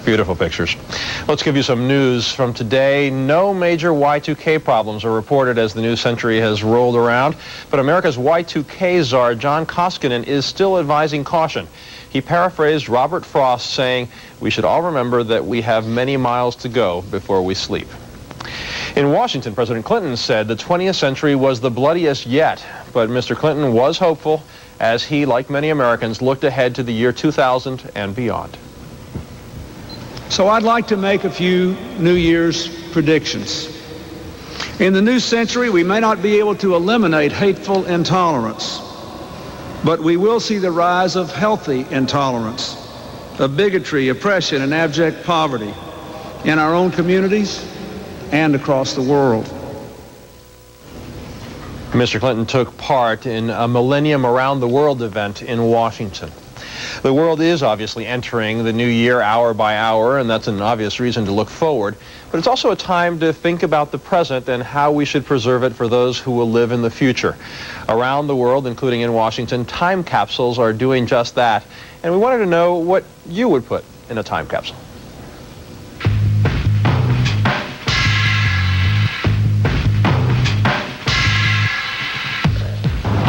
Beautiful pictures. Let's give you some news from today. No major Y2K problems are reported as the new century has rolled around, but America's Y2K czar, John Koskinen, is still advising caution. He paraphrased Robert Frost, saying, "We should all remember that we have many miles to go before we sleep." In Washington, President Clinton said the 20th century was the bloodiest yet, but Mr. Clinton was hopeful as he, like many Americans, looked ahead to the year 2000 and beyond. So I'd like to make a few New Year's predictions. In the new century, we may not be able to eliminate hateful intolerance, but we will see the rise of healthy intolerance, of bigotry, oppression, and abject poverty in our own communities and across the world. Mr. Clinton took part in a Millennium Around the World event in Washington. The world is obviously entering the new year hour by hour, and that's an obvious reason to look forward. But it's also a time to think about the present and how we should preserve it for those who will live in the future. Around the world, including in Washington, time capsules are doing just that. And we wanted to know what you would put in a time capsule.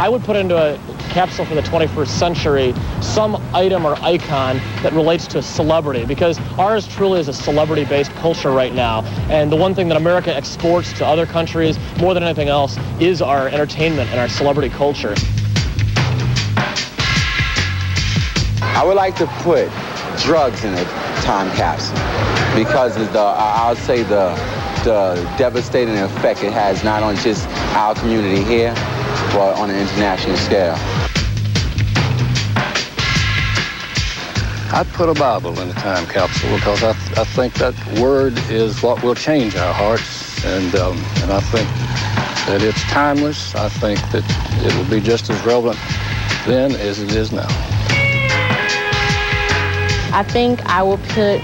I would put into a capsule for the 21st century some item or icon that relates to a celebrity, because ours truly is a celebrity-based culture right now. And the one thing that America exports to other countries more than anything else is our entertainment and our celebrity culture. I would like to put drugs in a time capsule because of I'll say the devastating effect it has not on just our community here, but on an international scale. I'd put a Bible in a time capsule because I think that word is what will change our hearts, and I think that it's timeless. I think that it will be just as relevant then as it is now. I think I will take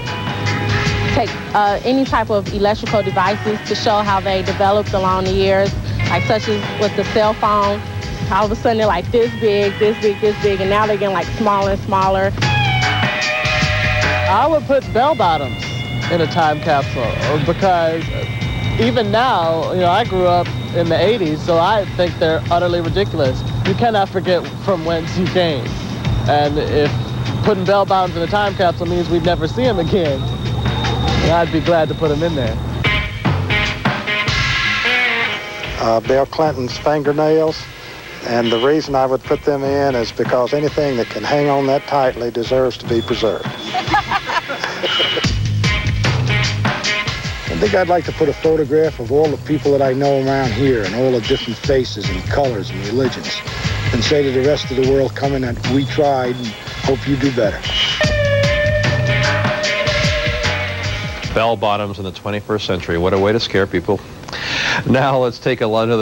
any type of electrical devices to show how they developed along the years, like such as with the cell phone. All of a sudden they're like this big, this big, this big, and now they're getting like smaller and smaller. I would put bell bottoms in a time capsule because even now, you know, I grew up in the 80s, so I think they're utterly ridiculous. You cannot forget from whence you came. And if putting bell bottoms in a time capsule means we'd never see them again, I'd be glad to put them in there. Bill Clinton's fingernails, and the reason I would put them in is because anything that can hang on that tightly deserves to be preserved. I think I'd like to put a photograph of all the people that I know around here and all the different faces and colors and religions, and say to the rest of the world, come in and we tried and hope you do better. Bell bottoms in the 21st century. What a way to scare people. Now let's take a look at